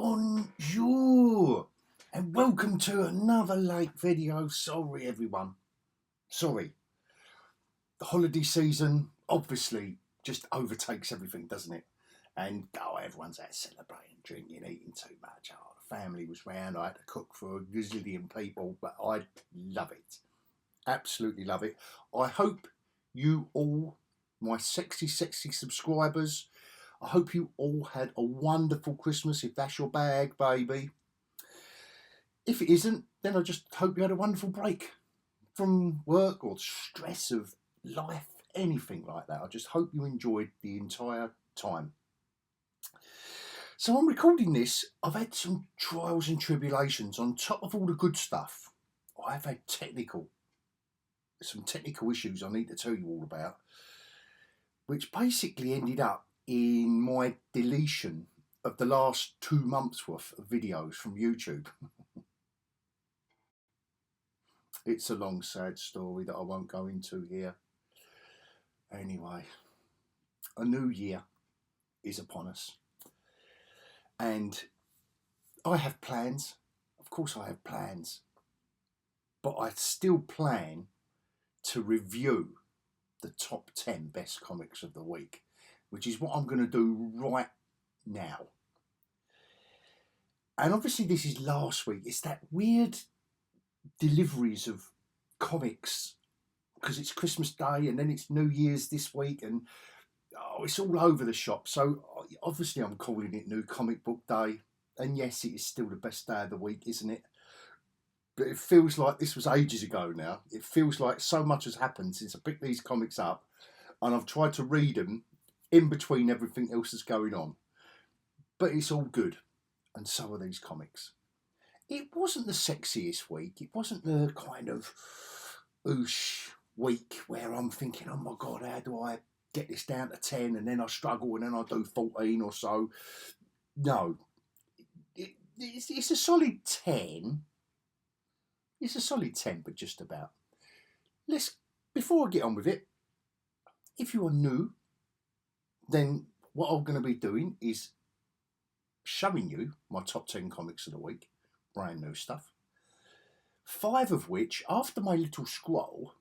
Bonjour and welcome to another late video. Sorry everyone, sorry. The holiday season obviously just overtakes everything, doesn't it? And everyone's out celebrating, drinking, eating too much. The family was round, I had to cook for a gazillion people, but I love it. Absolutely love it. I hope you all, my sexy subscribers, I hope you all had a wonderful Christmas, if that's your bag, baby. If it isn't, then I just hope you had a wonderful break from work or stress of life, anything like that. I just hope you enjoyed the entire time. So I'm recording this. I've had some trials and tribulations on top of all the good stuff. I've had some technical issues I need to tell you all about, which basically ended up in my deletion of the last 2 months worth of videos from YouTube. It's a long, sad story that I won't go into here. Anyway, a new year is upon us. And I have plans. Of course I have plans. But I still plan to review the top 10 best comics of the week, which is what I'm going to do right now. And obviously this is last week. It's that weird deliveries of comics because it's Christmas Day and then it's New Year's this week and it's all over the shop. So obviously I'm calling it New Comic Book Day, and yes, it is still the best day of the week, isn't it? But it feels like this was ages ago now. It feels like so much has happened since I picked these comics up, and I've tried to read them in between everything else that's going on. But it's all good, and so are these comics. It wasn't the sexiest week. It wasn't the kind of oosh week where I'm thinking, oh my God, how do I get this down to 10 and then I struggle and then I do 14 or so. No, it's a solid 10. It's a solid 10, but just about. Before I get on with it, if you are new, then what I'm going to be doing is showing you my top 10 comics of the week. Brand new stuff. 5 of which, after my little scroll,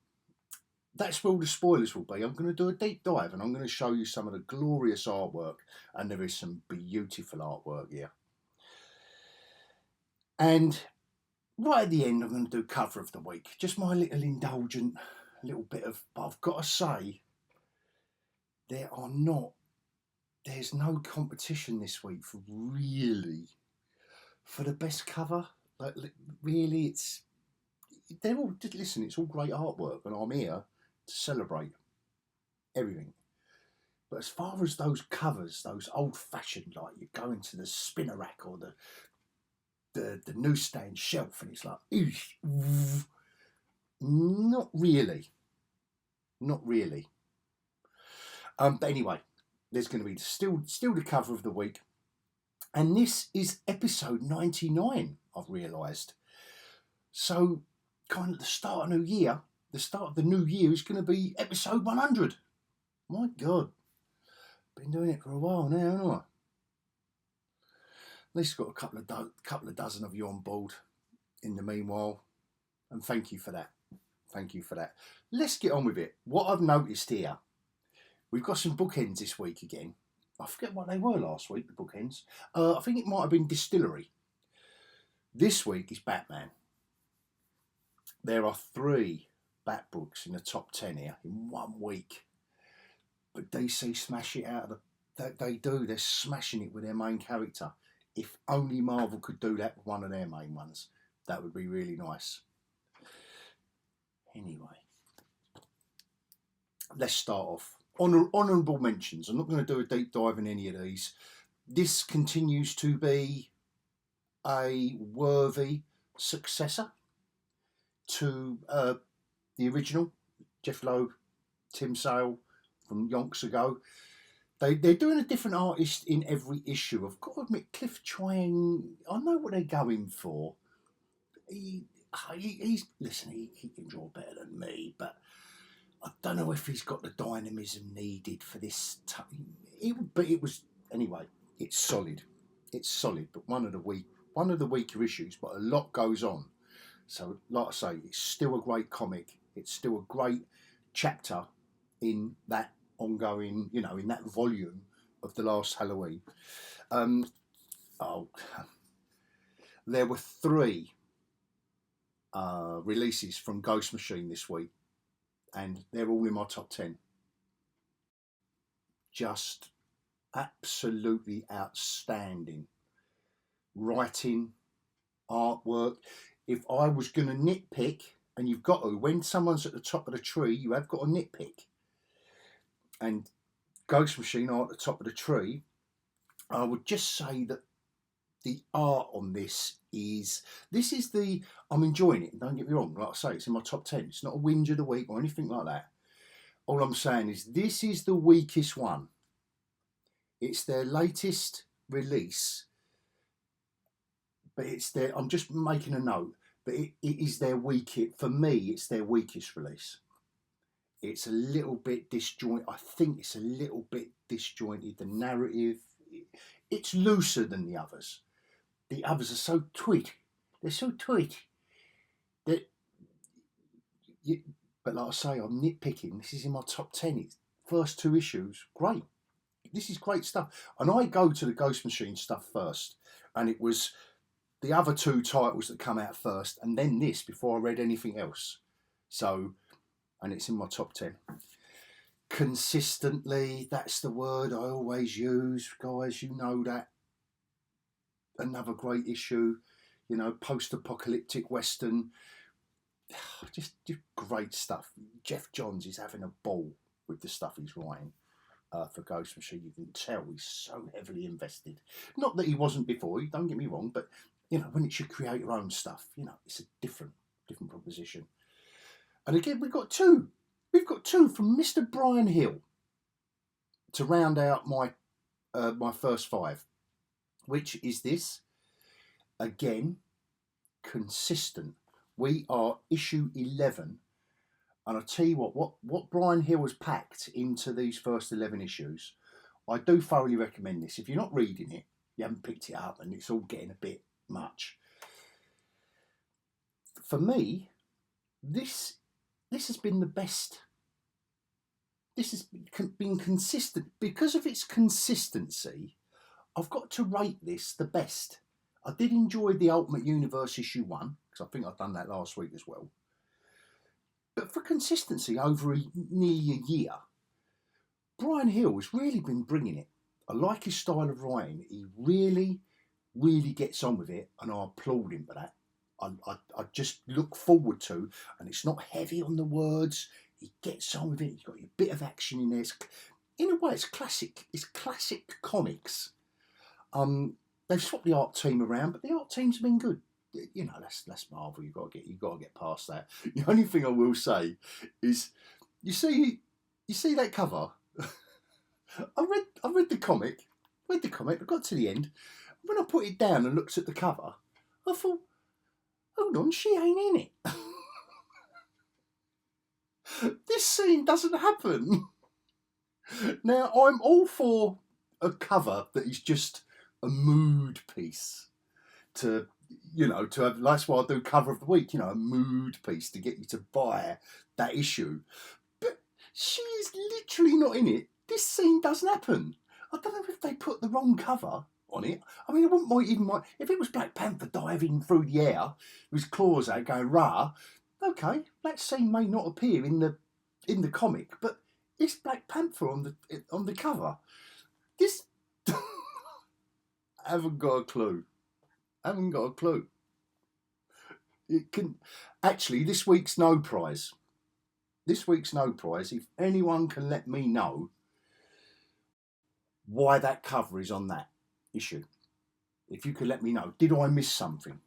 that's where all the spoilers will be. I'm going to do a deep dive and I'm going to show you some of the glorious artwork, and there is some beautiful artwork here. And right at the end, I'm going to do cover of the week. Just my little indulgent little bit of, but I've got to say, there's no competition this week for the best cover. Like, really, they're all, just listen, it's all great artwork and I'm here to celebrate everything. But as far as those covers, those old-fashioned, like you go into the spinner rack or the newsstand shelf and it's like, ooh, not really. But anyway, there's going to be still the cover of the week. And this is episode 99, I've realised. So, kind of the start of the start of the new year is going to be episode 100. My God. Been doing it for a while now, haven't I? At least got a couple of dozen of you on board in the meanwhile. And thank you for that. Thank you for that. Let's get on with it. What I've noticed here, we've got some bookends this week again. I forget what they were last week, the bookends. I think it might have been Distillery. This week is Batman. There are 3 Bat books in the top 10 here in 1 week. But DC smash it out of they do. They're smashing it with their main character. If only Marvel could do that with one of their main ones, that would be really nice. Anyway, let's start off. Honourable mentions. I'm not going to do a deep dive in any of these. This continues to be a worthy successor to the original, Jeff Loeb, Tim Sale from yonks ago. They're doing a different artist in every issue. I've got to admit, Cliff trying, I know what they're going for. Listen, he can draw better than me, but I don't know if he's got the dynamism needed for this. But it was, anyway, it's solid. It's solid, but one of the weaker issues. But a lot goes on. So, like I say, it's still a great comic. It's still a great chapter in that ongoing, in that volume of the last Halloween. Oh, there were 3 releases from Ghost Machine this week, and they're all in my top 10. Just absolutely outstanding writing, artwork. If I was going to nitpick, and you've got to, when someone's at the top of the tree, you have got to nitpick. And Ghost Machine are at the top of the tree. I would just say that the art on this is I'm enjoying it. Don't get me wrong. Like I say, it's in my top 10. It's not a whinge of the week or anything like that. All I'm saying is this is the weakest one. It's their latest release, but I'm just making a note, but it is their weakest, for me, it's their weakest release. It's a little bit disjointed. I think it's a little bit disjointed. The narrative, it's looser than the others. The others are so tweet. They're so tweet that but like I say, I'm nitpicking. This is in my top 10. It's first 2 issues. Great. This is great stuff. And I go to the Ghost Machine stuff first. And it was the other 2 titles that come out first, and then this before I read anything else. So, and it's in my top 10. Consistently, that's the word I always use, guys. You know that. Another great issue, post-apocalyptic Western. Just great stuff. Jeff Johns is having a ball with the stuff he's writing for Ghost Machine. You can tell he's so heavily invested. Not that he wasn't before, don't get me wrong, but when it's your create your own stuff, it's a different proposition. And again, we've got 2. We've got 2 from Mr. Brian Hill to round out my first 5, which is this. Again, consistent. We are issue 11, and I tell you what Brian Hill has packed into these first 11 issues. I do thoroughly recommend this. If you're not reading it, you haven't picked it up, and it's all getting a bit much. For me, this has been the best. This has been consistent. Because of its consistency, I've got to rate this the best. I did enjoy the Ultimate Universe issue 1, because I think I've done that last week as well. But for consistency over nearly a year, Brian Hill has really been bringing it. I like his style of writing. He really, really gets on with it, and I applaud him for that. I just look forward to, and it's not heavy on the words. He gets on with it. He's got a bit of action in there. In a way, it's classic. It's classic comics. They've swapped the art team around, but the art team's been good. That's Marvel. You've got to get past that. The only thing I will say is, you see that cover. I read the comic. I got to the end. When I put it down and looked at the cover, I thought, hold on, she ain't in it. This scene doesn't happen. Now, I'm all for a cover that is just a mood piece to have. That's why I do cover of the week, a mood piece to get you to buy that issue. But she is literally not in it. This scene doesn't happen. I don't know if they put the wrong cover on it. I mean, I wouldn't even mind if it was Black Panther diving through the air with his claws out going rah. Okay, that scene may not appear in the comic, but it's Black Panther on the cover. This I haven't got a clue. It can actually this week's no prize. If anyone can let me know why that cover is on that issue, if you could let me know, did I miss something?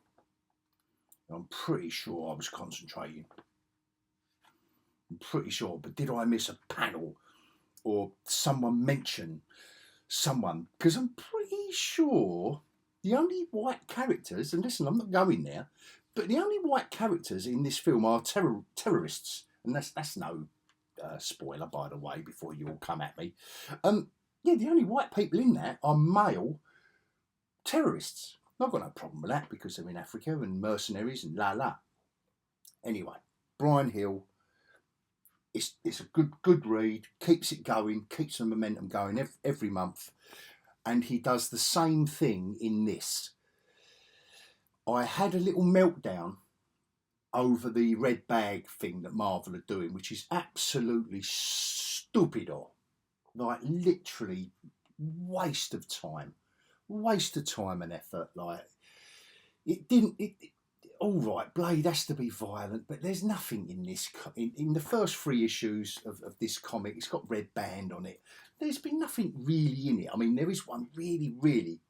I'm pretty sure I was concentrating. I'm pretty sure, but did I miss a panel or someone mention someone? Because I'm pretty sure the only white characters, and listen, I'm not going there, but the only white characters in this film are terrorists, and that's no spoiler, by the way, before you all come at me. The only white people in that are male terrorists. I've got no problem with that because they're in Africa and mercenaries and la. Anyway, Brian Hill, it's a good read, keeps it going, keeps the momentum going every month. And he does the same thing in this. I had a little meltdown over the red bag thing that Marvel are doing, which is absolutely stupid, or like literally waste of time and effort. Like all right, Blade has to be violent, but there's nothing in this. In the first 3 issues of this comic, it's got red band on it. There's been nothing really in it. I mean, there is one really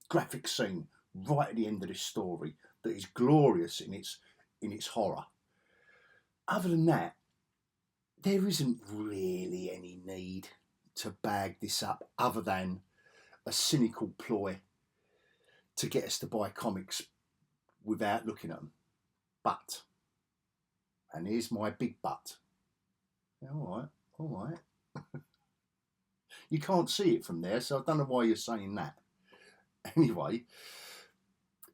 graphic scene right at the end of this story that is glorious in its horror. Other than that, there isn't really any need to bag this up other than a cynical ploy to get us to buy comics without looking at them. But, and here's my big but. All right. You can't see it from there, so I don't know why you're saying that. Anyway,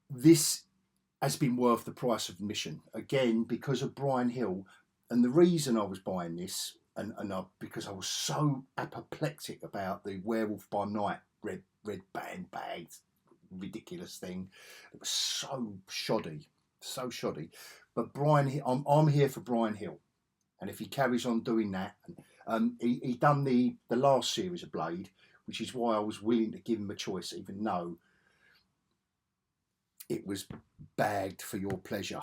this has been worth the price of admission. Again, because of Brian Hill. And the reason I was buying this, because I was so apoplectic about the Werewolf by Night red band bagged ridiculous thing. It was so shoddy. But Brian, I'm here for Brian Hill. And if he carries on doing that, he done the last series of Blade, which is why I was willing to give him a choice, even though it was bagged for your pleasure.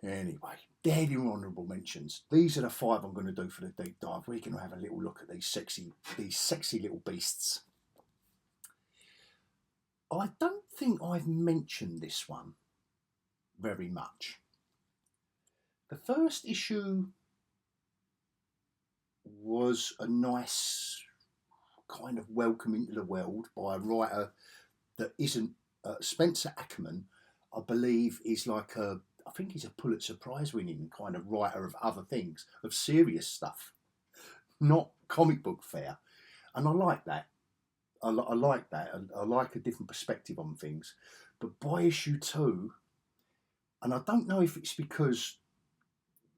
Anyway, dead honourable mentions. These are the 5 I'm going to do for the deep dive. We're going to have a little look at these sexy little beasts. I don't think I've mentioned this one very much. The first issue was a nice kind of welcome into the world by a writer that isn't Spencer Ackerman. I believe is like I think he's a Pulitzer Prize winning kind of writer of other things, of serious stuff, not comic book fare. And I like that. I like that. I like a different perspective on things. But by issue 2, and I don't know if it's because,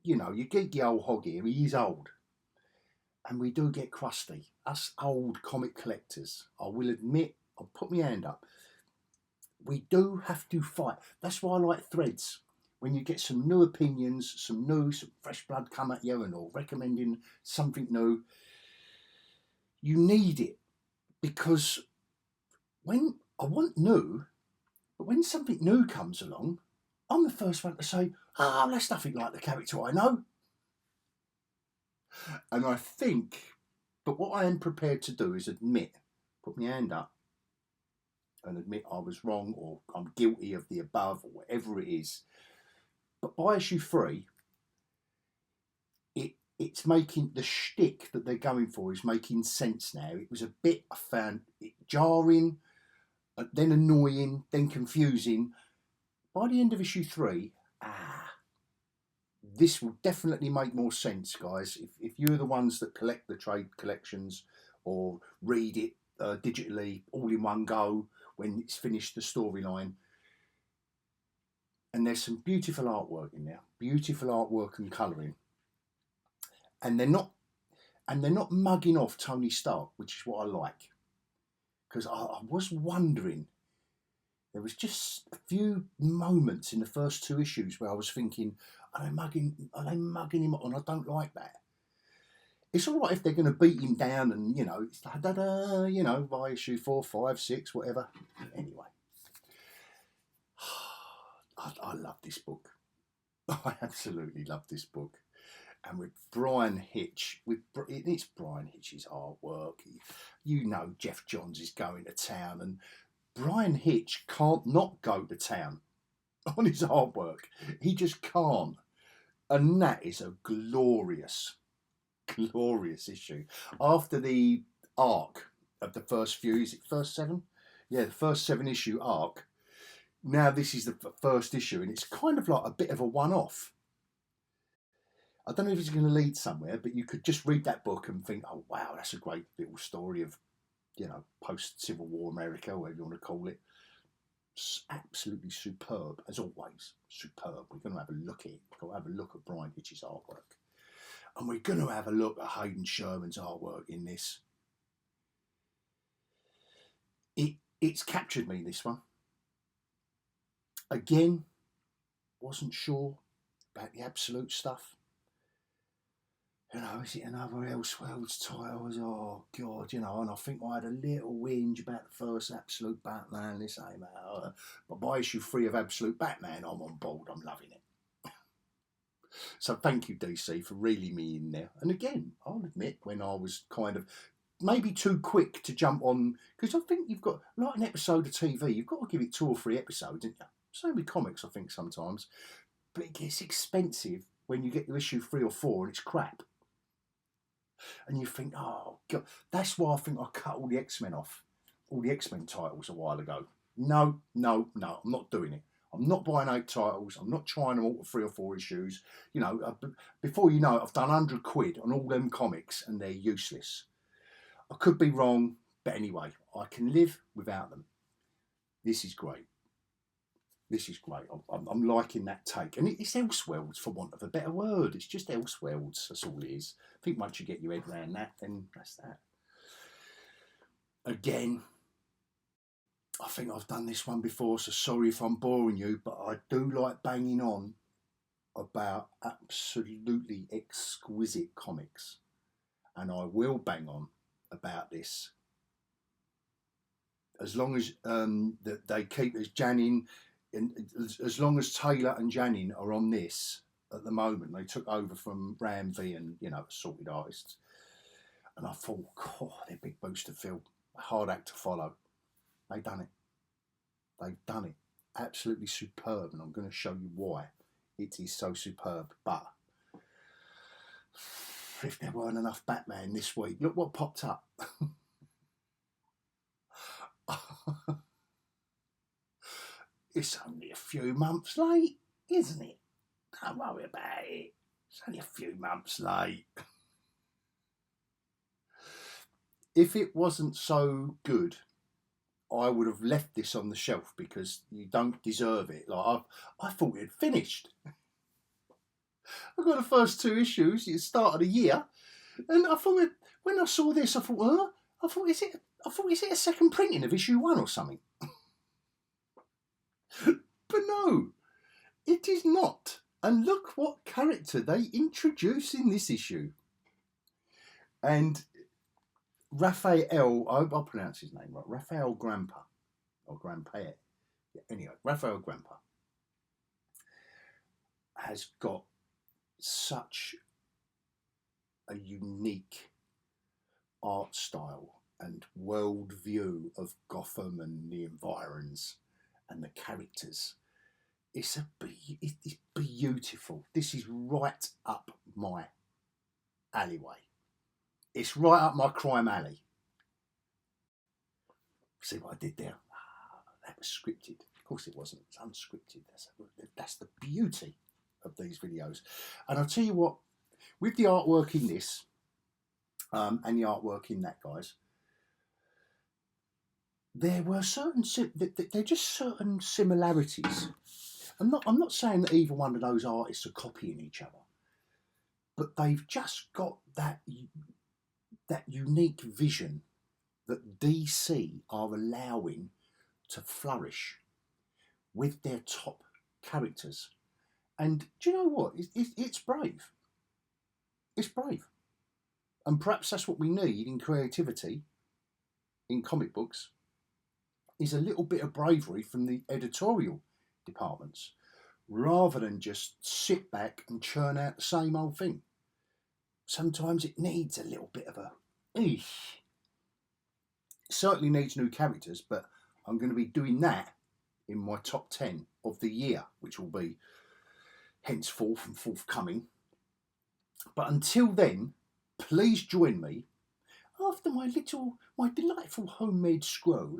you know, you geekyOlhog here, he is old. And we do get crusty. Us old comic collectors, I will admit, I'll put my hand up, we do have to fight. That's why I like Threads. When you get some new opinions, some fresh blood come at you and all recommending something new, you need it. Because when I want new, but when something new comes along, I'm the first one to say, that's nothing like the character I know. And I think, but what I am prepared to do is admit, put my hand up and admit I was wrong or I'm guilty of the above or whatever it is. But by issue 3, it's making the shtick that they're going for is making sense now. It was a bit, I found it jarring, then annoying, then confusing. By the end of issue 3, this will definitely make more sense, guys. If you're the ones that collect the trade collections or read it digitally all in one go when it's finished the storyline. And there's some beautiful artwork in there, beautiful artwork and colouring. And they're not mugging off Tony Stark, which is what I like. Because I was wondering, there was just a few moments in the first 2 issues where I was thinking, are they mugging him up? And I don't like that. It's all right if they're going to beat him down and, you know, it's like, you know, by issue 4, 5, 6, whatever. Anyway. I love this book. I absolutely love this book. And with Brian Hitch, it's Brian Hitch's artwork. You know Jeff Johns is going to town, and Brian Hitch can't not go to town on his artwork. He just can't. And that is a glorious issue. After the arc of the first few, is it first 7? Yeah, the first 7 issue arc. Now this is the first issue, and it's kind of like a bit of a one-off. I don't know if it's going to lead somewhere, but you could just read that book and think, oh, wow, that's a great little story of you know, post-Civil War America, whatever you want to call it. It's absolutely superb, as always. Superb. We're going to have a look at it. We're going to have a look at Brian Hitch's artwork. And we're going to have a look at Hayden Sherman's artwork in this. It's captured me, this one. Again, wasn't sure about the absolute stuff. You know, is it another Elseworlds title? Oh, God, you know, and I think I had a little whinge about the first Absolute Batman. This ain't out. But by issue 3 of Absolute Batman, I'm on board. I'm loving it. So thank you, DC, for reeling me in there. And again, I'll admit, when I was kind of maybe too quick to jump on, because I think you've got, like an episode of TV, you've got to give it 2 or 3 episodes, don't you? Same with comics, I think, sometimes. But it gets expensive when you get to issue 3 or 4 and it's crap. And you think, oh, God. That's why I think I cut all the X-Men off. All the X-Men titles a while ago. No, I'm not doing it. I'm not buying 8 titles. I'm not trying them all to 3 or 4 issues. You know, before you know it, I've done £100 on all them comics and they're useless. I could be wrong, but anyway, I can live without them. This is great. This is great. I'm liking that take. And it's Elseworlds, for want of a better word. It's just Elseworlds. That's all it is. I think once you get your head around that, then that's that. Again, I think I've done this one before, so sorry if I'm boring you, but I do like banging on about absolutely exquisite comics. And I will bang on about this as long as that they keep as Janin, and as long as Taylor and Janin are on this at the moment. They took over from Ram V and, you know, Assorted Artists, and I thought, God, they're big boots to fill, hard act to follow. They've done it absolutely superb, and I'm going to show you why it is so superb. But if there weren't enough Batman this week, look what popped up. It's only a few months late, isn't it? Don't worry about it. It's only a few months late. If it wasn't so good, I would have left this on the shelf because you don't deserve it. Like I thought it had finished. I got the first 2 issues at the start of the year, and I thought, when I saw this, I thought, is it a second printing of issue 1 or something? But no, it is not. And look what character they introduce in this issue. And Raphael, I hope I pronounce his name right, Raphael Grandpa, or Grandpa. Anyway, Raphael Grandpa has got such a unique art style and world view of Gotham and the environs and the characters. It's beautiful. This is right up my alleyway. It's right up my crime alley. See what I did there? That was scripted. Of course it wasn't. It's unscripted. That's the beauty of these videos. And I'll tell you what, with the artwork in this and the artwork in that, guys, there were they're just certain similarities. I'm not saying that either one of those artists are copying each other, but they've just got that unique vision that DC are allowing to flourish with their top characters. And do you know what? It's brave. It's brave. And perhaps that's what we need in creativity, in comic books, is a little bit of bravery from the editorial departments, rather than just sit back and churn out the same old thing. Sometimes it needs a little bit of a eesh. It certainly needs new characters, but I'm going to be doing that in my top 10 of the year, which will be henceforth and forthcoming. But until then, please join me after my delightful homemade scroll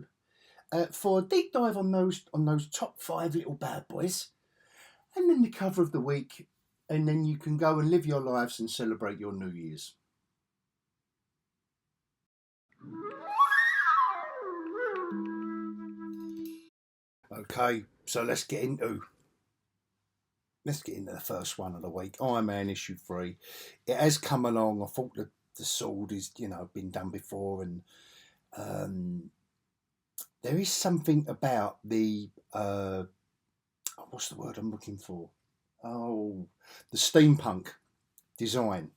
for a deep dive on those top 5 little bad boys, and then the cover of the week, and then you can go and live your lives and celebrate your New Year's. Okay, so let's get into the first one of the week. Iron Man issue 3. It has come along. I thought that the sword is, been done before, and um, there is something about the what's the word I'm looking for? Oh, the steampunk design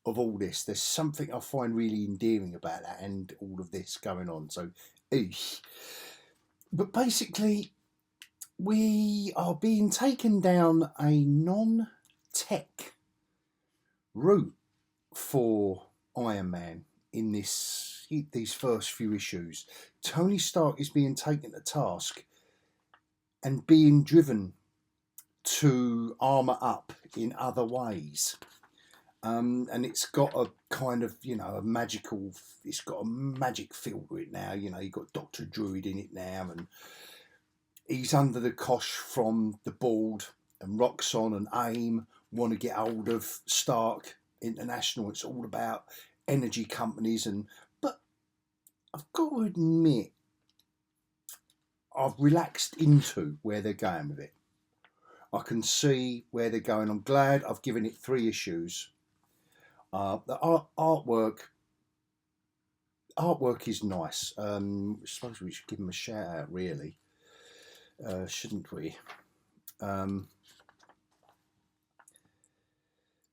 of all this. There's something I find really endearing about that and all of this going on. So, eesh. But basically, we are being taken down a non-tech route for Iron Man in these first few issues. Tony Stark is being taken to task and being driven to armour up in other ways. And it's got a kind of, it's got a magic feel to it now. You've got Dr. Druid in it now, and he's under the cosh from the board, and Roxxon and AIM want to get hold of Stark International. It's all about energy companies, but I've got to admit, I've relaxed into where they're going with it. I can see where they're going. I'm glad I've given it 3 issues. The artwork is nice. I suppose we should give them a shout out, really, shouldn't we?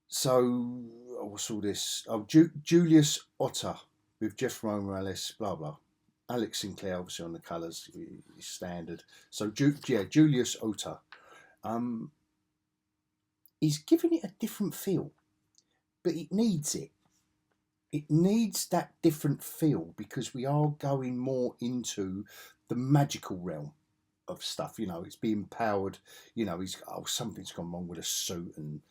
So what's all this? Oh, Julius Otter with Jeff Morales, blah blah. Alex Sinclair, obviously on the colours, is standard. So Julius Otter. He's giving it a different feel, but it needs it. It needs that different feel because we are going more into the magical realm of stuff. It's being powered. Something's gone wrong with a suit, and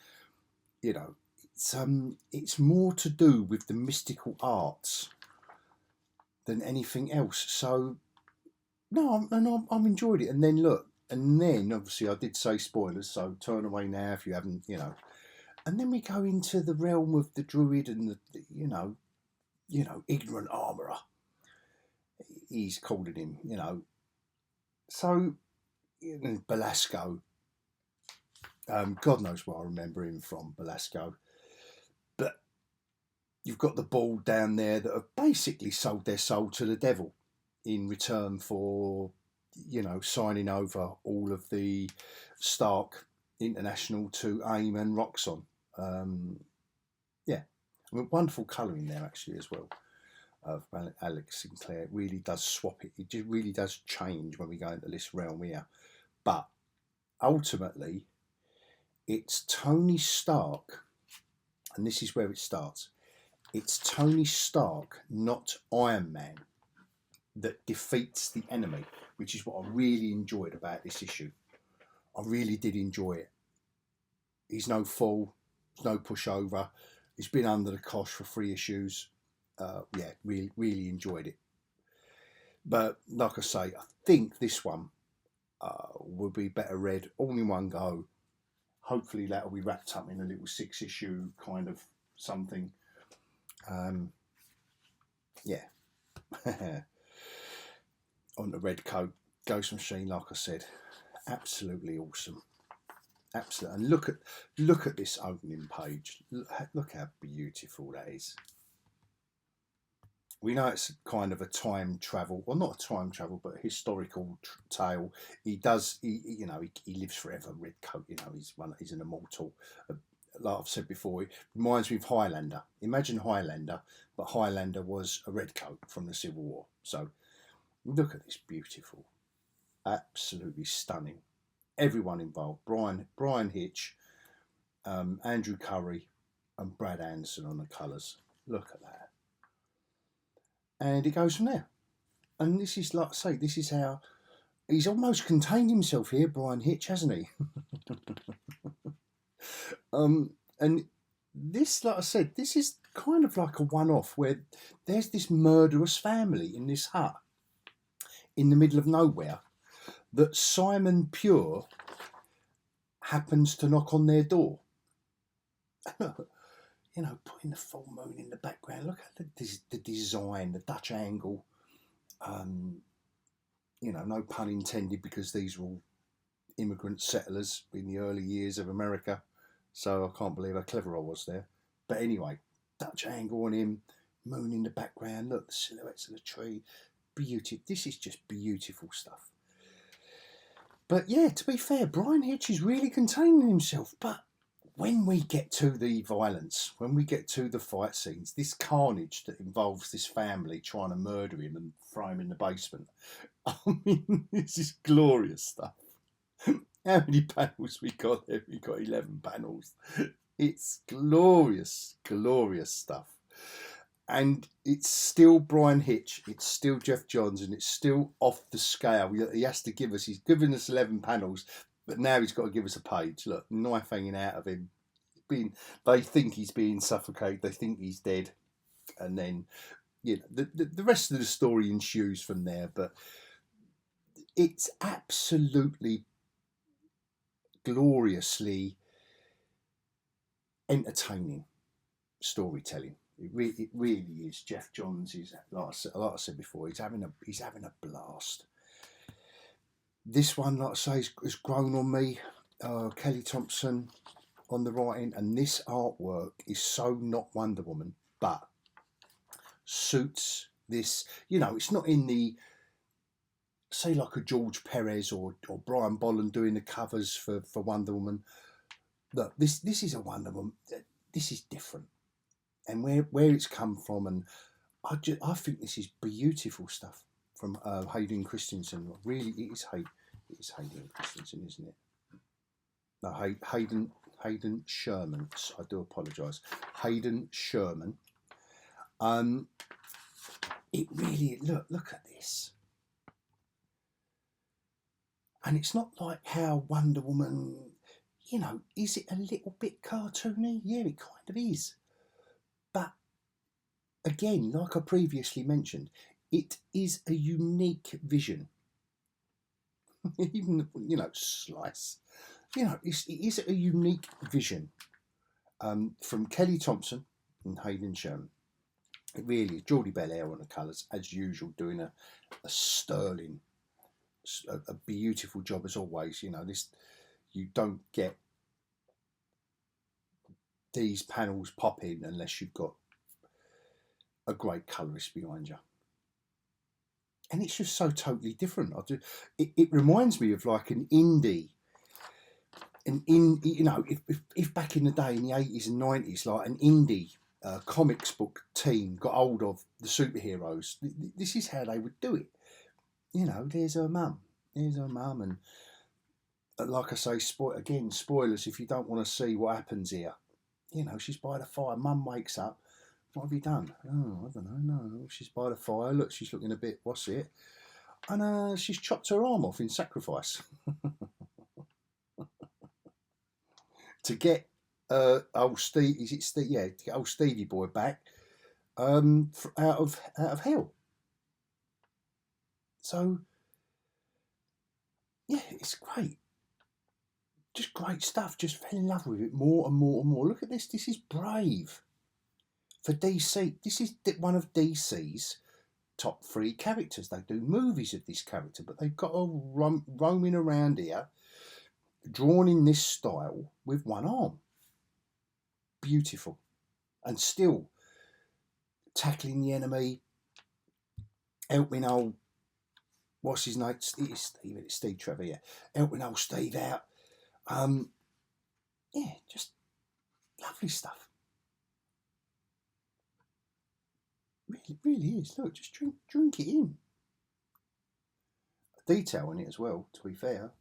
it's more to do with the mystical arts than anything else. So no, I'm enjoyed it. And then look, obviously I did say spoilers, so turn away now if you haven't, And then we go into the realm of the druid and the ignorant armourer. He's calling him, So Belasco. God knows where I remember him from, Belasco. But you've got the bald down there that have basically sold their soul to the devil in return for, signing over all of the Stark International to AIM and Roxxon. Wonderful colouring there actually as well of Alex Sinclair. It really does swap it. It just really does change when we go into this realm here. But ultimately, it's Tony Stark, and this is where it starts. It's Tony Stark, not Iron Man, that defeats the enemy, which is what I really enjoyed about this issue. I really did enjoy it. He's no fool. He's no pushover. He's been under the cosh for 3 issues. Really enjoyed it. But like I say, I think this one will be better read all in one go. Hopefully that'll be wrapped up in a little 6-issue kind of something. On the Redcoat Ghost Machine, like I said, absolutely awesome. Absolutely. And look at this opening page. Look how beautiful that is. We know it's kind of a time travel, well, not a time travel, but a historical tale. He lives forever. Redcoat, he's an immortal. Like I've said before, it reminds me of Highlander. Imagine Highlander, but Highlander was a Redcoat from the Civil War. So look at this, beautiful, absolutely stunning. Everyone involved: Brian Hitch, Andrew Curry, and Brad Anderson on the colours. Look at that. And it goes from there. And this is, like I say, this is how he's almost contained himself here, Brian Hitch, hasn't he? And this, like I said, this is kind of like a one-off where there's this murderous family in this hut in the middle of nowhere that Simon Pure happens to knock on their door. Putting the full moon in the background. Look at the design, the Dutch angle. you know, no pun intended, because these were all immigrant settlers in the early years of America. So I can't believe how clever I was there. But anyway, Dutch angle on him, moon in the background, look, the silhouettes of the tree. Beauty. This is just beautiful stuff. But yeah, to be fair, Brian Hitch is really containing himself. But when we get to the violence, when we get to the fight scenes, this carnage that involves this family trying to murder him and throw him in the basement, I mean, this is glorious stuff. How many panels we got there? We got 11 panels. It's glorious, glorious stuff. And it's still Brian Hitch, it's still Jeff Johns, and it's still off the scale. He has to give us, he's given us 11 panels, but now he's got to give us a page. Look, knife hanging out of him. They think he's being suffocated, they think he's dead. And then, you know, the rest of the story ensues from there. But it's absolutely gloriously entertaining storytelling. It really is. Jeff Johns is, like I said before, he's having a blast. This one, like I say, has grown on me. Kelly Thompson on the writing, and this artwork is so not Wonder Woman, but suits this. You know, it's not in the, say, like a George Perez or Brian Bolland doing the covers for Wonder Woman. Look, this is a Wonder Woman. This is different. And where it's come from, and I think this is beautiful stuff from Hayden Christensen. Really, it is Hayden Christensen, isn't it? No, Hayden Sherman. I do apologise. Hayden Sherman. It really, look at this. And it's not like how Wonder Woman, you know, is it a little bit cartoony? Yeah, it kind of is. But again, like I previously mentioned, it is a unique vision. Even, you know, Slice, you know, it is a unique vision from Kelly Thompson and Hayden Sherman. It really is. Geordie Belair on the colours, as usual, doing a sterling, a beautiful job as always. You know, this, you don't get these panels pop in unless you've got a great colourist behind you. And it's just so totally different. It reminds me of like an indie. You know, if back in the day in the 80s and 90s, like an indie comics book team got hold of the superheroes, this is how they would do it. You know, there's her mum, and like I say, spoilers if you don't want to see what happens here. You know, she's by the fire. Mum wakes up. What have you done? Oh, I don't know. No, she's by the fire. Look, she's looking a bit. What's it? And she's chopped her arm off in sacrifice to get old Steve. Is it Steve? Yeah, to get old Stevie boy back out of hell. So yeah, it's great. Just great stuff. Just fell in love with it more and more and more. Look at this. This is brave. For DC, this is one of DC's top 3 characters. They do movies of this character, but they've got a roaming around here, drawn in this style with one arm. Beautiful. And still tackling the enemy, helping old, what's his name? It's Steve Trevor, yeah. Helping old Steve out. Yeah, just lovely stuff. Really is. Look, just drink it in. Detail in it as well, to be fair.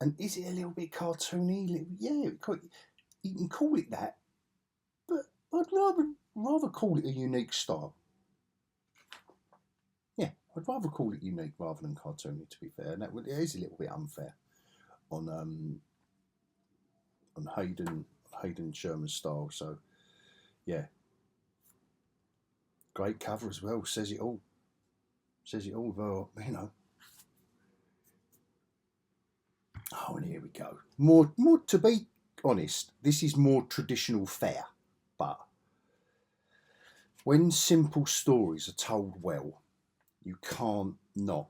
And is it a little bit cartoony? Yeah, you can call it that, but I'd rather call it a unique style. Yeah, I'd rather call it unique rather than cartoony, to be fair. And it is a little bit unfair on Hayden Sherman's style. So yeah, great cover as well. Says it all. Well, you know. Oh, and here we go. More. To be honest, this is more traditional fare, but when simple stories are told well, you can't not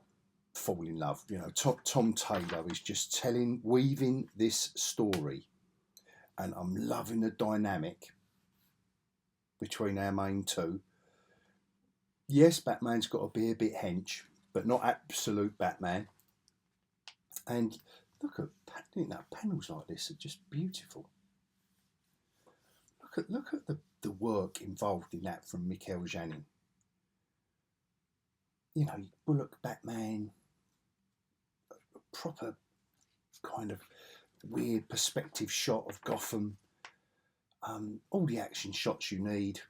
fall in love. You know, Tom Taylor is just weaving this story, and I'm loving the dynamic between our main two. Yes, Batman's got to be a bit hench, but not absolute Batman. And look at panels like this are just beautiful. Look at the work involved in that from Michael Janin. You know, Bullock Batman, a proper kind of weird perspective shot of Gotham, all the action shots you need,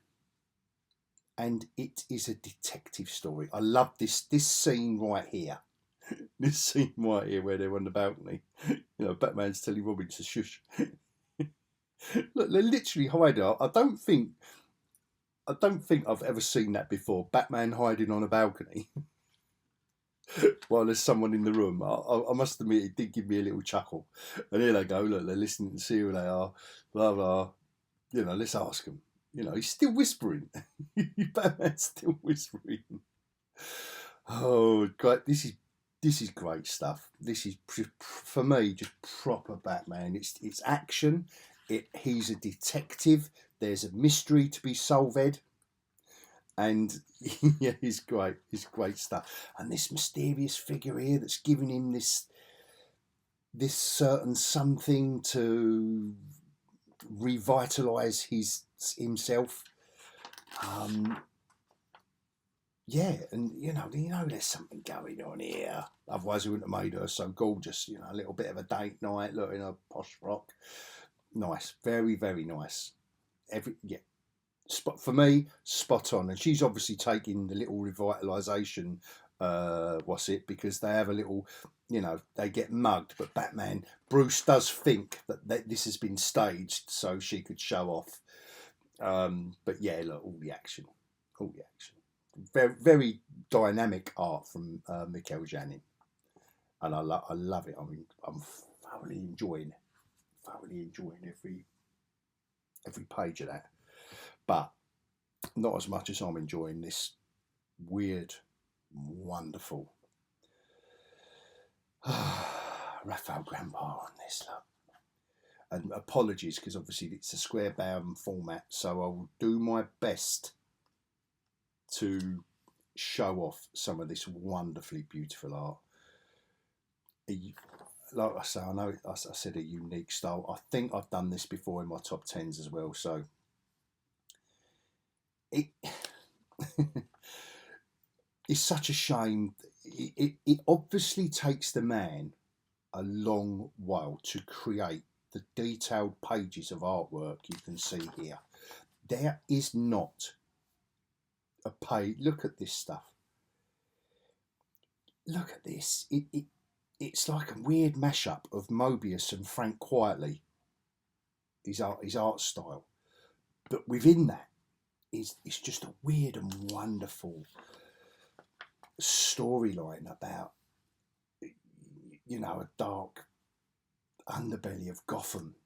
and it is a detective story. I love this scene right here. This scene right here where they're on the balcony. You know, Batman's telling Robin to shush. Look, they're literally hiding. I don't think I've ever seen that before. Batman hiding on a balcony while there's someone in the room. I must admit, it did give me a little chuckle. And here they go. Look, they're listening to see who they are. Blah blah. You know, let's ask them. You know, he's still whispering. Batman's still whispering. Oh, great! This is great stuff. This is, for me, just proper Batman. It's action. He's a detective. There's a mystery to be solved, and yeah, he's great. It's great stuff. And this mysterious figure here that's giving him this certain something to revitalise himself. Yeah, and you know, there's something going on here. Otherwise, we wouldn't have made her so gorgeous. You know, a little bit of a date night, look in a posh frock. Nice, very, very nice. For me, spot on. And she's obviously taking the little revitalisation. Because they have a little, you know, they get mugged. But Bruce does think that this has been staged so she could show off. But yeah, look, all the action. Very, very dynamic art from Michael Janin, and I love it. I mean, I'm thoroughly enjoying every page of that, but not as much as I'm enjoying this weird, wonderful Raphael Grandpa on this. Look. And apologies, because obviously it's a square bound format, so I will do my best to show off some of this wonderfully beautiful art. Like I say, I know I said a unique style. I think I've done this before in my top 10s as well. So it's such a shame. It obviously takes the man a long while to create the detailed pages of artwork you can see here. There is not a page. Look at this stuff. Look at this. It's like a weird mashup of Mobius and Frank Quietly. His art style, but within that it's just a weird and wonderful storyline about, you know, a dark underbelly of Gotham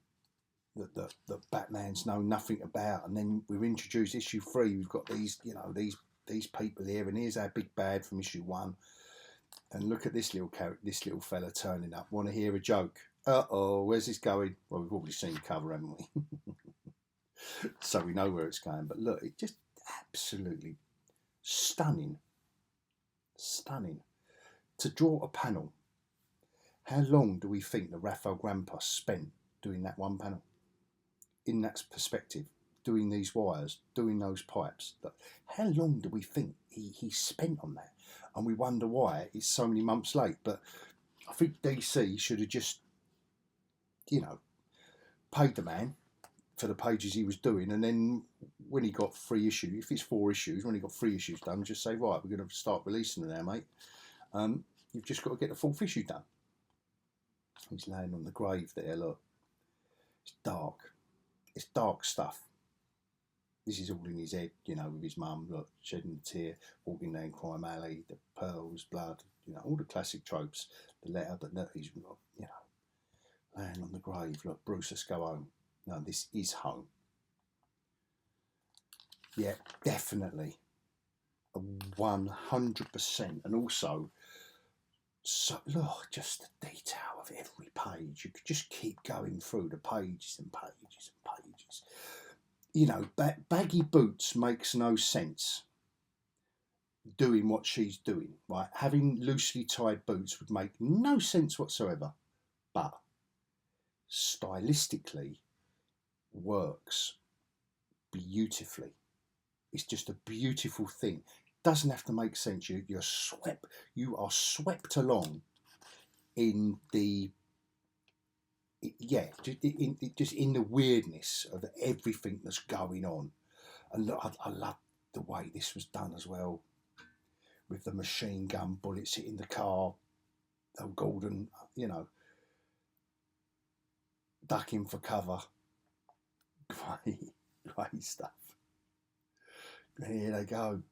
that Batman's know nothing about. And then we're introduced issue 3. We've got these, you know, these people here, and here's our big bad from issue 1. And look at this little this little fella turning up. Want to hear a joke? Where's this going? Well, we've already seen the cover, haven't we? So we know where it's going. But look, it's just absolutely stunning. Stunning. To draw a panel, how long do we think the Raphael Grandpa spent doing that one panel? In that perspective, doing these wires, doing those pipes. How long do we think he spent on that? And we wonder why it's so many months late. But I think DC should have just, you know, paid the man for the pages he was doing, and then when he got 3 issues, if it's 4 issues, when he got 3 issues done, just say, right, we're going to start releasing them now, mate. You've just got to get the 4th issue done. He's laying on the grave there, look. It's dark. It's dark stuff. This is all in his head, you know, with his mum, look, shedding a tear, walking down Crime Alley, the pearls, blood, you know, all the classic tropes. The letter, but no, he's, you know, laying on the grave, look, Bruce, let's go home. No, this is home. Yeah, definitely. 100%. And also, So look, just the detail of every page. You could just keep going through the pages and pages and pages. You know, baggy boots makes no sense doing what she's doing, right? Having loosely tied boots would make no sense whatsoever, but stylistically works beautifully. It's just a beautiful thing. Doesn't have to make sense. You are swept along in the just in the weirdness of everything that's going on. And look, I love the way this was done as well, with the machine gun bullets hitting the car. Oh, Gordon, you know, ducking for cover. Great stuff. Here they go.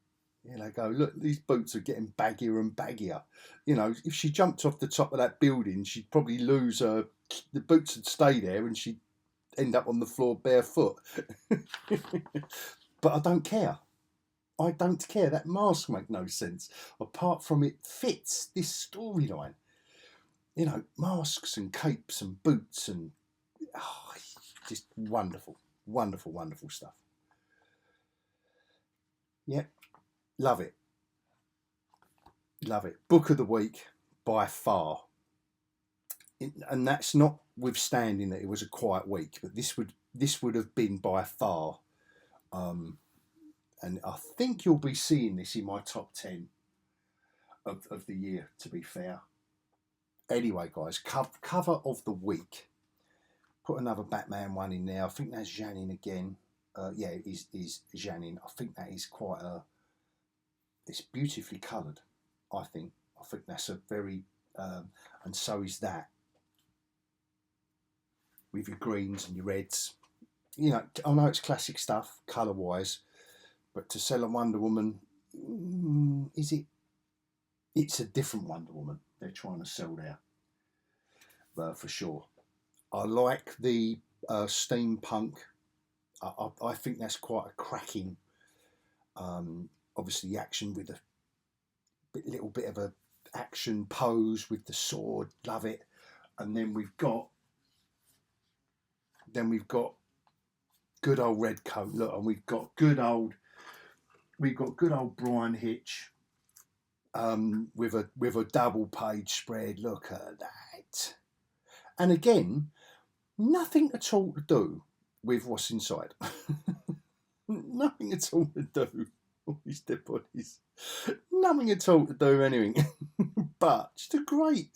Here they go. Look, these boots are getting baggier and baggier. You know, if she jumped off the top of that building, she'd probably lose her. The boots would stay there and she'd end up on the floor barefoot. But I don't care. I don't care. That mask makes no sense. Apart from it fits this storyline. You know, masks and capes and boots and just wonderful, wonderful, wonderful stuff. Yeah, love it. Love it. Book of the week by far. And that's not withstanding that it was a quiet week, but this would have been by far. And I think you'll be seeing this in my top 10 of the year, to be fair. Anyway, guys, cover of the week. Put another Batman one in there. I think that's Janin again. Yeah, it is Janin. I think that is quite it's beautifully coloured, I think. I think that's a very, and so is that. With your greens and your reds. You know, I know it's classic stuff, colour-wise, but to sell a Wonder Woman, is it? It's a different Wonder Woman they're trying to sell there, for sure. I like the steampunk. I think that's quite a cracking. Obviously, action with a little bit of a action pose with the sword. Love it. And then we've got good old Redcoat. Look, and we've got good old Brian Hitch. With a double page spread. Look at that. And again, nothing at all to do with what's inside. Nothing at all to do. All these dead bodies. Nothing at all to do anything. But just a great.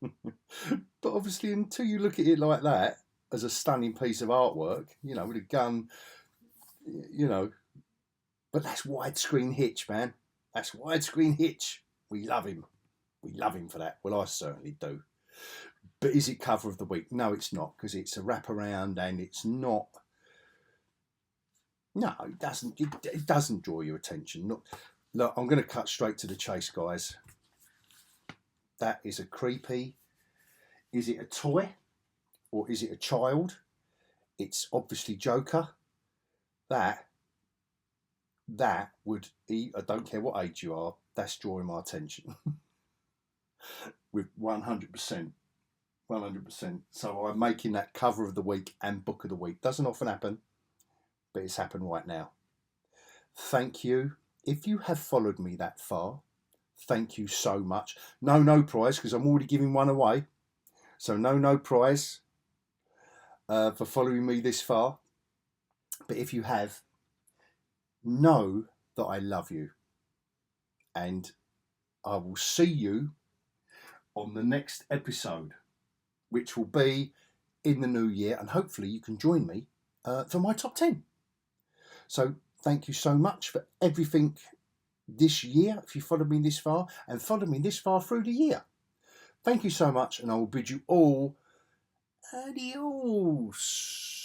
But obviously, until you look at it like that, as a stunning piece of artwork, you know, with a gun, you know. But that's widescreen Hitch, man. That's widescreen Hitch. We love him. We love him for that. Well, I certainly do. But is it cover of the week? No, it's not, because it's a wraparound and it's not. No, it doesn't. It doesn't draw your attention. Look, I'm going to cut straight to the chase, guys. That is a creepy. Is it a toy or is it a child? It's obviously Joker. That would. I don't care what age you are. That's drawing my attention. With 100%. 100%. So I'm making that cover of the week and book of the week. Doesn't often happen, but it's happened right now. Thank you. If you have followed me that far, thank you so much. No prize, because I'm already giving one away. So no prize for following me this far. But if you have, know that I love you. And I will see you on the next episode, which will be in the new year. And hopefully you can join me for my top 10. So thank you so much for everything this year, if you followed me this far, and followed me this far through the year. Thank you so much, and I will bid you all adios.